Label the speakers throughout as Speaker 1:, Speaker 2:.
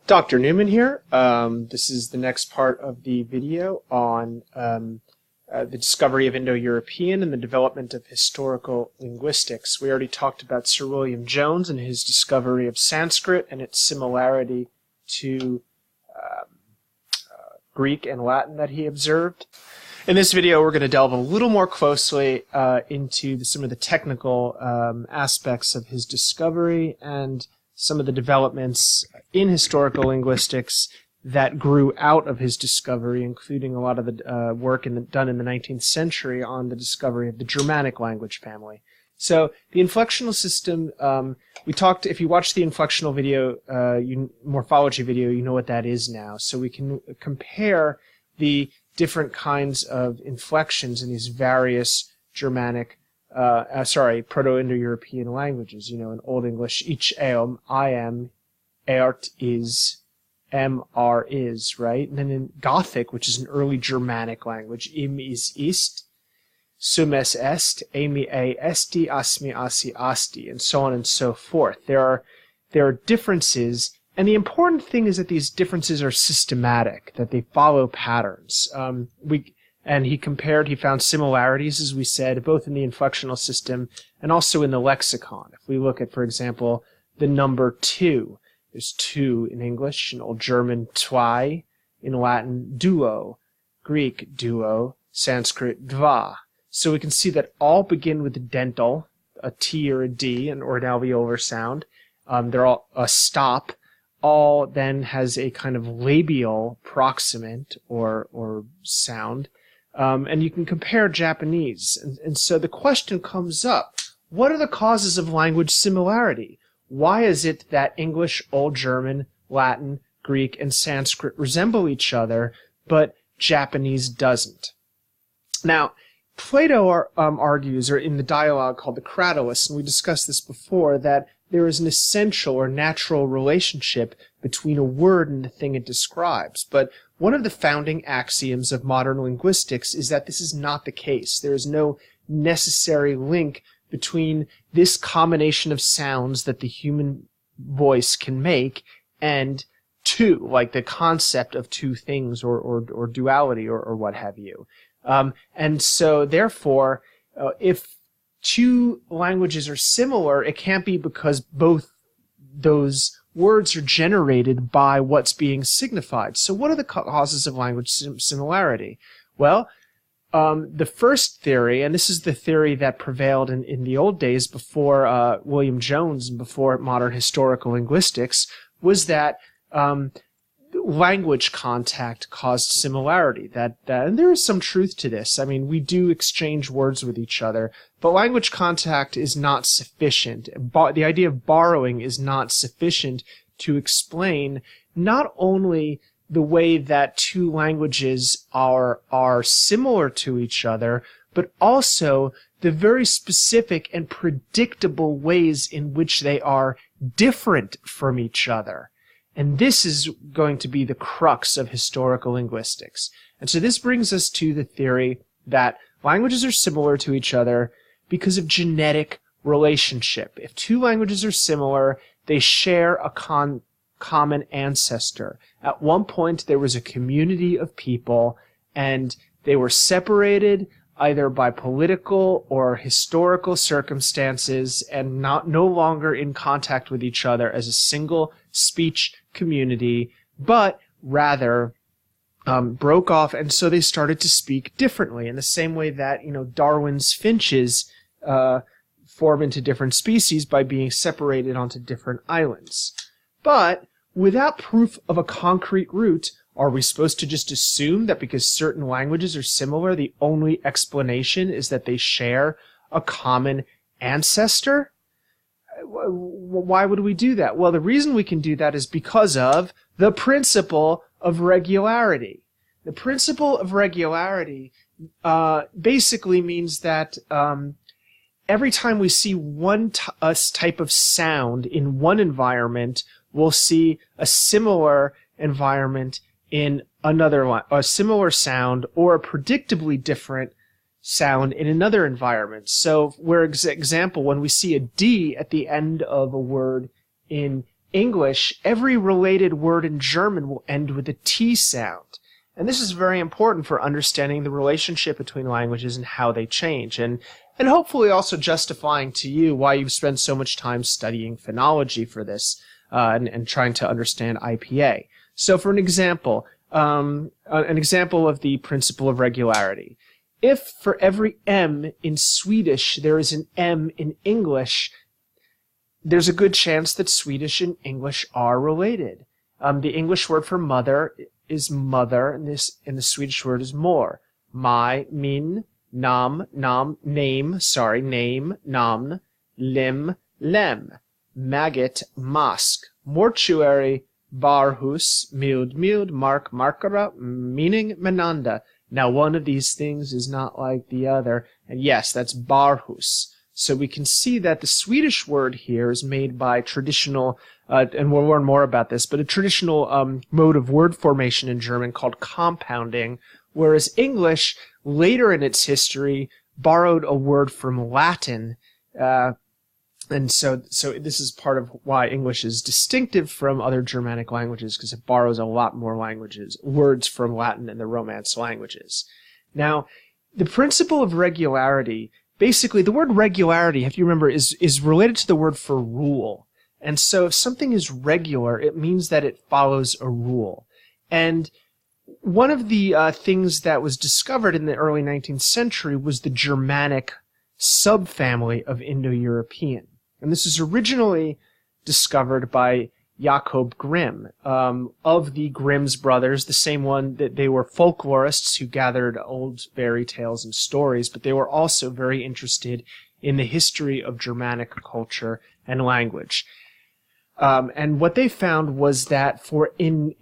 Speaker 1: Dr. Newman here. This is the next part of the video on the discovery of Indo-European and the development of historical linguistics. We already talked about Sir William Jones and his discovery of Sanskrit and its similarity to Greek and Latin that he observed. In this video, we're going to delve a little more closely into some of the technical aspects of his discovery and some of the developments in historical linguistics that grew out of his discovery, including a lot of the work done in the 19th century on the discovery of the Germanic language family. So the inflectional system, we talked, if you watched the inflectional video, morphology video, you know what that is now. So we can compare the different kinds of inflections in these various Germanic Proto-Indo-European languages. You know, in Old English, ich am, I am, ert is, are is, right? And then in Gothic, which is an early Germanic language, im ist, sum es est, ami esti, asmi asi asti, and so on and so forth. There are differences, and the important thing is that these differences are systematic, that they follow patterns. And he found similarities, as we said, both in the inflectional system and also in the lexicon. If we look at, for example, the number 2, there's 2 in English, in Old German, zwei, in Latin, duo, Greek, duo, Sanskrit, dva. So we can see that all begin with a dental, a T or a D, or an alveolar sound. They're all a stop. All then has a kind of labial proximant or sound. And you can compare Japanese. And so the question comes up, what are the causes of language similarity? Why is it that English, Old German, Latin, Greek, and Sanskrit resemble each other, but Japanese doesn't? Now, Plato argues, or in the dialogue called the Cratylus, and we discussed this before, that there is an essential or natural relationship between a word and the thing it describes. But one of the founding axioms of modern linguistics is that this is not the case. There is no necessary link between this combination of sounds that the human voice can make and two, like the concept of two things or duality or what have you. And so, therefore, if two languages are similar, it can't be because both those words are generated by what's being signified. So what are the causes of language similarity? Well, the first theory, and this is the theory that prevailed in the old days before William Jones and before modern historical linguistics, was that language contact caused similarity. And there is some truth to this. I mean, we do exchange words with each other, but language contact is not sufficient. The idea of borrowing is not sufficient to explain not only the way that two languages are similar to each other, but also the very specific and predictable ways in which they are different from each other. And this is going to be the crux of historical linguistics. And so this brings us to the theory that languages are similar to each other because of genetic relationship. If two languages are similar, they share a common ancestor. At one point, there was a community of people, and they were separated either by political or historical circumstances and no longer in contact with each other as a single speech community, but rather broke off, and so they started to speak differently in the same way that, Darwin's finches form into different species by being separated onto different islands. But without proof of a concrete root, are we supposed to just assume that because certain languages are similar, the only explanation is that they share a common ancestor? Why would we do that? Well, the reason we can do that is because of the principle of regularity. The principle of regularity basically means that every time we see one type of sound in one environment, we'll see a similar environment in another one, a similar sound or a predictably different sound in another environment. So, for example, when we see a D at the end of a word in English, every related word in German will end with a T sound. And this is very important for understanding the relationship between languages and how they change, and hopefully also justifying to you why you've spent so much time studying phonology for this, and trying to understand IPA. So for an example of the principle of regularity. If for every M in Swedish there is an M in English, there's a good chance that Swedish and English are related. The English word for mother is mother, and the Swedish word is mor. My, min, nam, name, namn, lim, lem. Maggot, mask. Mortuary, barhus, mild, markera, meaning menanda. Now one of these things is not like the other, and yes, that's barhus. So we can see that the Swedish word here is made by traditional, and we'll learn more about this, but a traditional mode of word formation in German called compounding, whereas English, later in its history, borrowed a word from Latin, and so this is part of why English is distinctive from other Germanic languages, because it borrows a lot more words from Latin and the Romance languages. Now, the principle of regularity, basically, the word regularity, if you remember, is related to the word for rule. And so if something is regular, it means that it follows a rule. And one of the things that was discovered in the early 19th century was the Germanic subfamily of Indo-European. And this is originally discovered by Jakob Grimm, of the Grimm's brothers, the same one that they were folklorists who gathered old fairy tales and stories, but they were also very interested in the history of Germanic culture and language. And what they found was that according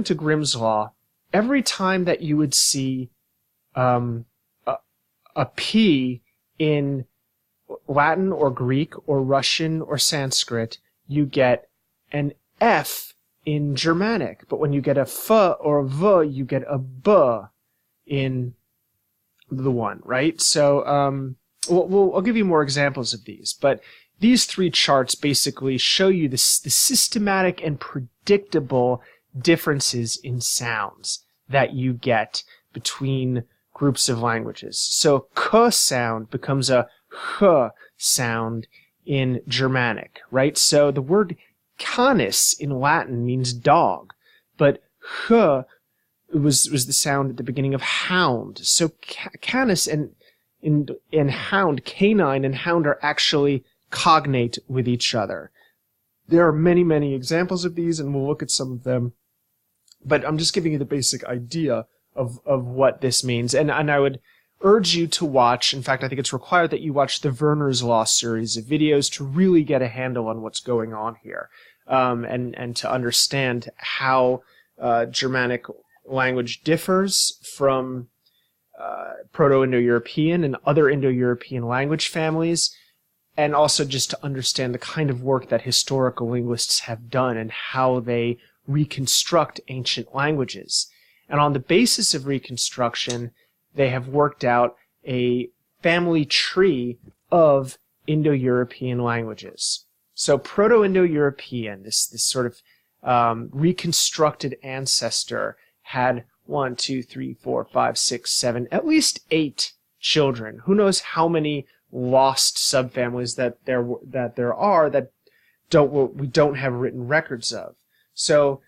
Speaker 1: to Grimm's law, every time that you would see a P in Latin or Greek or Russian or Sanskrit, you get an F in Germanic. But when you get a F or a V, you get a B in the one, right? So I'll give you more examples of these. But these three charts basically show you the systematic and predictable differences in sounds that you get between groups of languages. So K sound becomes a H sound in Germanic, right? So the word canis in Latin means dog, but H was the sound at the beginning of hound. So canis and hound, canine and hound are actually cognate with each other. There are many, many examples of these, and we'll look at some of them, but I'm just giving you the basic idea of what this means. And I would urge you to watch, in fact, I think it's required that you watch the Werner's Law series of videos to really get a handle on what's going on here, and to understand how Germanic language differs from Proto-Indo-European and other Indo-European language families, and also just to understand the kind of work that historical linguists have done and how they reconstruct ancient languages. And on the basis of reconstruction, they have worked out a family tree of Indo-European languages. So Proto-Indo-European, this sort of reconstructed ancestor, had 1, 2, 3, 4, 5, 6, 7, at least 8 children. Who knows how many lost subfamilies that there are that we don't have written records of. So,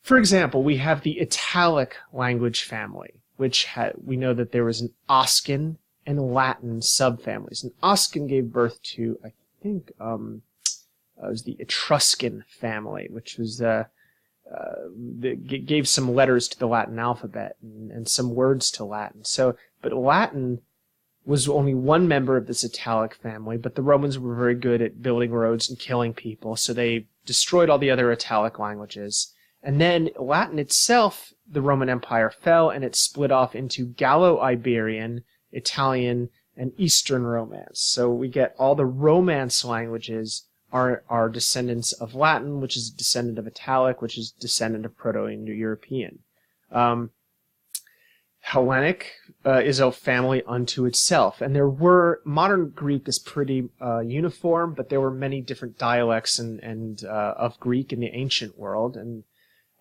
Speaker 1: for example, we have the Italic language family, which we know that there was an Oscan and Latin subfamilies. And Oscan gave birth to, I think, it was the Etruscan family, which was gave some letters to the Latin alphabet and some words to Latin. So, but Latin was only one member of this Italic family, but the Romans were very good at building roads and killing people, so they destroyed all the other Italic languages. And then Latin itself, the Roman Empire fell, and it split off into Gallo-Iberian, Italian, and Eastern Romance. So we get all the Romance languages are descendants of Latin, which is a descendant of Italic, which is a descendant of Proto-Indo-European. Hellenic is a family unto itself, and modern Greek is pretty uniform, but there were many different dialects and of Greek in the ancient world, and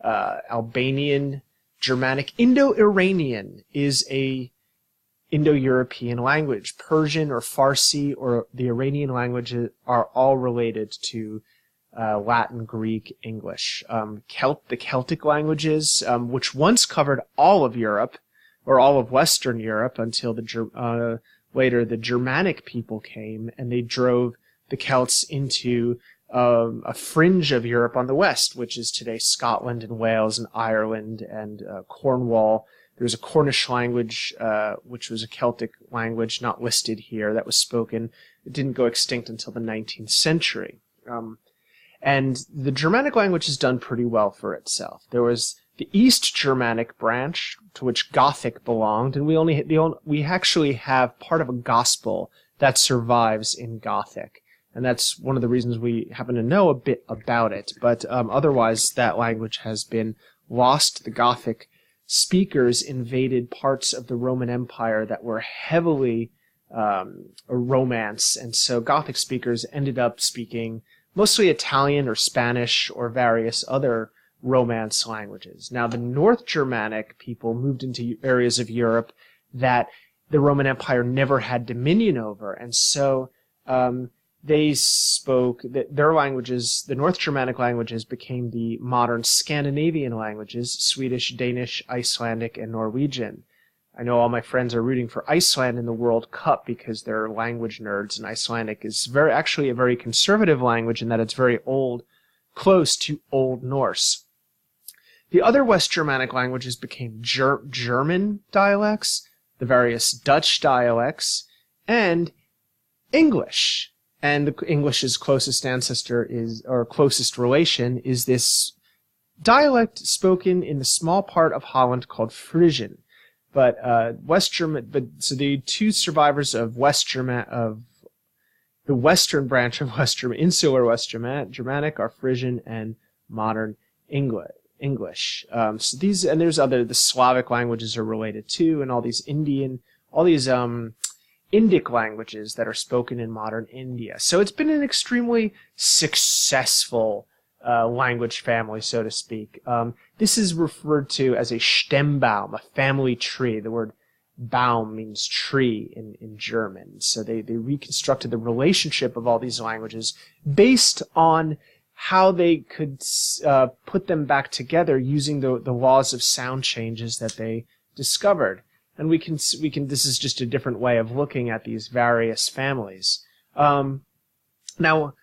Speaker 1: Albanian, Germanic, Indo-Iranian is a Indo-European language. Persian or Farsi or the Iranian languages are all related to Latin, Greek, English. The Celtic languages, which once covered all of Europe, or all of Western Europe, until later the Germanic people came, and they drove the Celts into a fringe of Europe on the west, which is today Scotland and Wales and Ireland and Cornwall. There's a Cornish language, which was a Celtic language not listed here, that was spoken. It didn't go extinct until the 19th century. And the Germanic language has done pretty well for itself. There was the East Germanic branch, to which Gothic belonged, and we actually have part of a gospel that survives in Gothic. And that's one of the reasons we happen to know a bit about it. But otherwise, that language has been lost. The Gothic speakers invaded parts of the Roman Empire that were heavily Romance, and so Gothic speakers ended up speaking mostly Italian or Spanish or various other Romance languages. Now, the North Germanic people moved into areas of Europe that the Roman Empire never had dominion over, and so they spoke their languages. The North Germanic languages became the modern Scandinavian languages: Swedish, Danish, Icelandic, and Norwegian. I know all my friends are rooting for Iceland in the World Cup because they're language nerds, and Icelandic is actually a very conservative language in that it's very old, close to Old Norse. The other West Germanic languages became German dialects, the various Dutch dialects, and English. And the English's closest ancestor closest relation is this dialect spoken in the small part of Holland called Frisian. But so the two survivors of the western branch of West German, insular West Germanic, are Frisian and modern English. So these, and there's the Slavic languages are related too, and all these Indic languages that are spoken in modern India. So it's been an extremely successful language family, so to speak. This is referred to as a Stammbaum, a family tree. The word Baum means tree in German. So they reconstructed the relationship of all these languages based on how they could put them back together using the laws of sound changes that they discovered. And we can this is just a different way of looking at these various families. Now,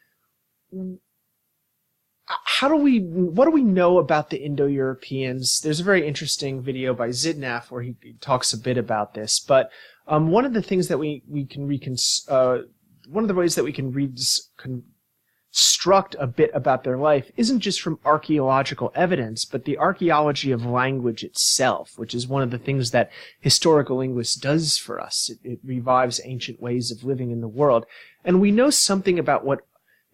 Speaker 1: what do we know about the Indo-Europeans? There's a very interesting video by Zidnaf where he talks a bit about this. But one of the things that one of the ways that we can construct a bit about their life isn't just from archaeological evidence, but the archaeology of language itself, which is one of the things that historical linguists does for us. It revives ancient ways of living in the world. And we know something about what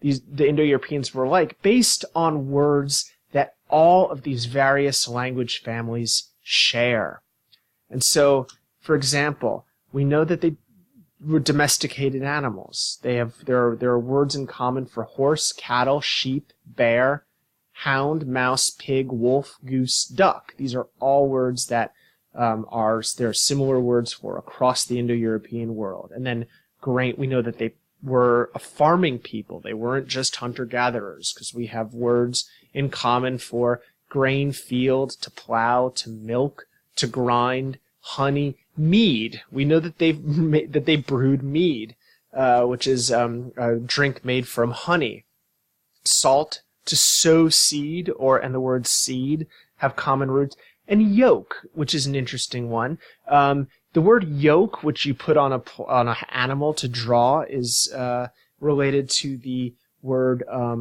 Speaker 1: the Indo-Europeans were like based on words that all of these various language families share. And so, for example, we know that they were domesticated animals. There are words in common for horse, cattle, sheep, bear, hound, mouse, pig, wolf, goose, duck. These are all words that there are similar words for across the Indo-European world. And then grain, we know that they were a farming people. They weren't just hunter-gatherers, because we have words in common for grain field, to plow, to milk, to grind, honey, mead. We know that they brewed mead, which is a drink made from honey. Salt, to sow seed, and the word seed have common roots. And yoke, which is an interesting one. The word yoke, which you put on an animal to draw, is related to the word I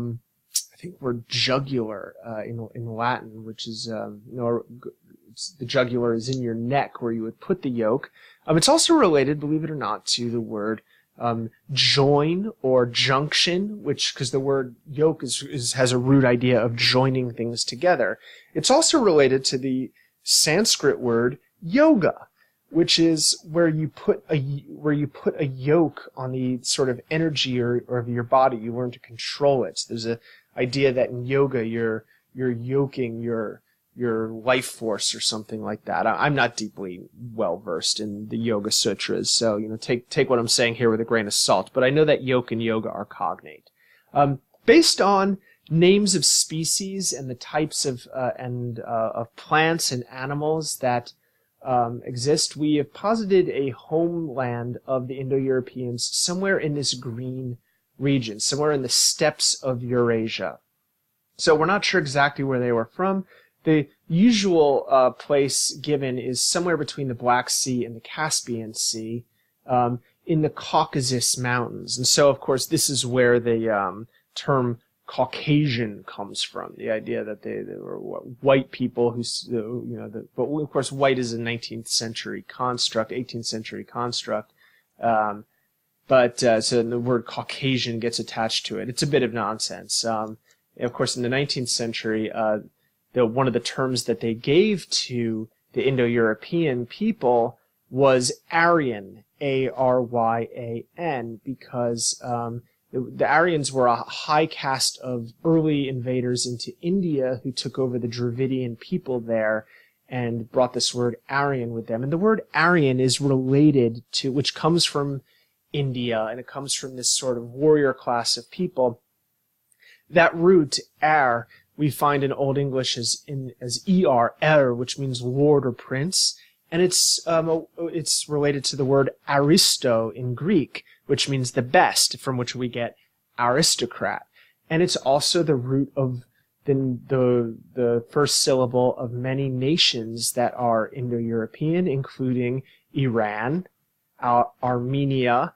Speaker 1: think word jugular in Latin, which is the jugular is in your neck where you would put the yoke. It's also related, believe it or not, to the word join or junction, because the word yoke has a root idea of joining things together. It's also related to the Sanskrit word yoga. which is where you put a yoke on the sort of energy or of your body. You learn to control it. So there's a idea that in yoga you're yoking your life force or something like that. I'm not deeply well versed in the Yoga Sutras, so take what I'm saying here with a grain of salt. But I know that yoke and yoga are cognate, based on names of species and the types of plants and animals that exist. We have posited a homeland of the Indo-Europeans somewhere in this green region, somewhere in the steppes of Eurasia. So we're not sure exactly where they were from. The usual place given is somewhere between the Black Sea and the Caspian Sea, in the Caucasus Mountains. And so, of course, this is where the term Caucasian comes from, the idea that they were white people who, but of course white is a 19th century construct, 18th century construct, so the word Caucasian gets attached to it. It's a bit of nonsense. Of course, in the 19th century, one of the terms that they gave to the Indo-European people was Aryan, Aryan, because the Aryans were a high caste of early invaders into India who took over the Dravidian people there and brought this word Aryan with them. And the word Aryan is related to, which comes from India, and it comes from this sort of warrior class of people. That root, er, we find in Old English as er, which means lord or prince, and it's related to the word aristo in Greek, which means the best, from which we get aristocrat. And it's also the root of the first syllable of many nations that are Indo-European, including Iran, Armenia,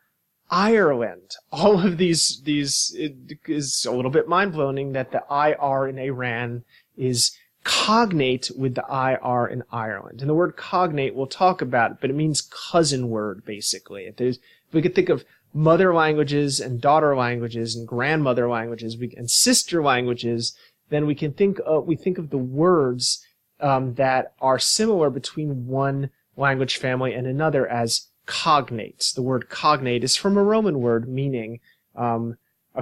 Speaker 1: Ireland. All of these it is a little bit mind-blowing that the IR in Iran is cognate with the IR in Ireland. And the word cognate, we'll talk about it, but it means cousin word, basically. If we could think of mother languages and daughter languages and grandmother languages and sister languages, then we think of the words that are similar between one language family and another as cognates. The word cognate is from a Roman word meaning a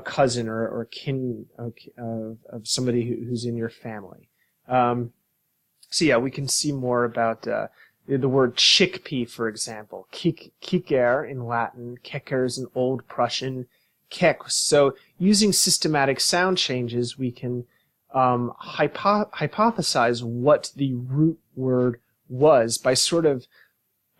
Speaker 1: cousin or kin of somebody who's in your family. So yeah, we can see more about the word chickpea, for example. Kiker in Latin, keker is an Old Prussian kek. So using systematic sound changes, we can hypothesize what the root word was by sort of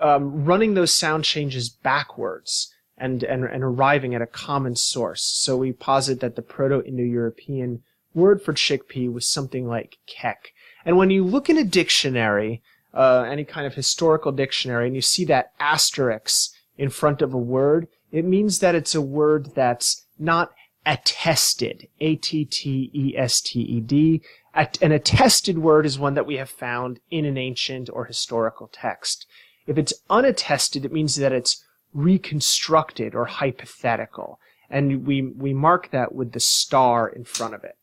Speaker 1: running those sound changes backwards and arriving at a common source. So we posit that the Proto-Indo-European word for chickpea was something like kek. And when you look in a dictionary, any kind of historical dictionary, and you see that asterisk in front of a word, it means that it's a word that's not attested, A-T-T-E-S-T-E-D. An attested word is one that we have found in an ancient or historical text. If it's unattested, it means that it's reconstructed or hypothetical. And we mark that with the star in front of it.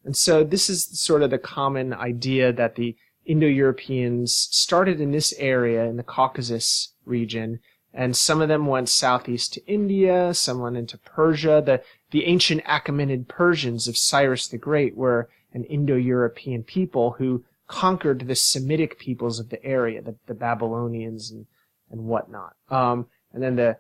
Speaker 1: And so this is sort of the common idea that the Indo-Europeans started in this area in the Caucasus region, and some of them went southeast to India, some went into Persia. The ancient Achaemenid Persians of Cyrus the Great were an Indo-European people who conquered the Semitic peoples of the area, the Babylonians and whatnot. And then the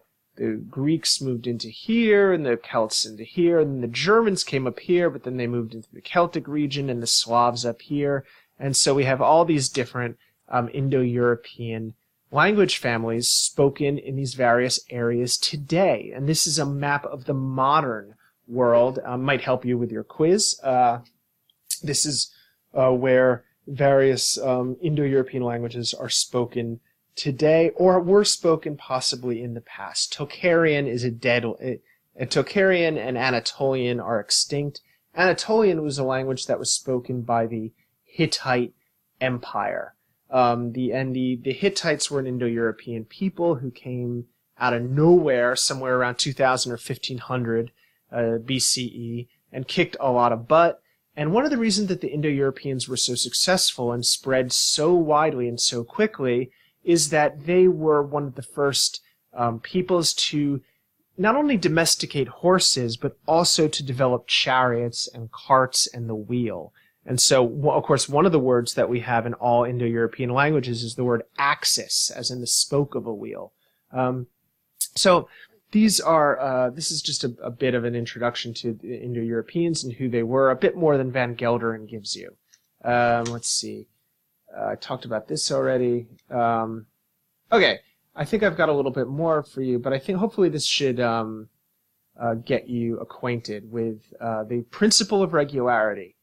Speaker 1: Greeks moved into here, and the Celts into here, and then the Germans came up here, but then they moved into the Celtic region, and the Slavs up here. And so we have all these different Indo-European language families spoken in these various areas today. And this is a map of the modern world. Might help you with your quiz. This is where various Indo-European languages are spoken today, or were spoken possibly in the past. Tocharian is Tocharian and Anatolian are extinct. Anatolian was a language that was spoken by the Hittite Empire. The Hittites were an Indo-European people who came out of nowhere somewhere around 2000 or 1500 BCE and kicked a lot of butt. And one of the reasons that the Indo-Europeans were so successful and spread so widely and so quickly is that they were one of the first peoples to not only domesticate horses, but also to develop chariots and carts and the wheel. And so, of course, one of the words that we have in all Indo-European languages is the word axis, as in the spoke of a wheel. So these are, this is just a bit of an introduction to the Indo-Europeans and who they were, a bit more than Van Gelderen gives you. Let's see. I talked about this already. Okay, I think I've got a little bit more for you, but I think hopefully this should get you acquainted with the principle of regularity.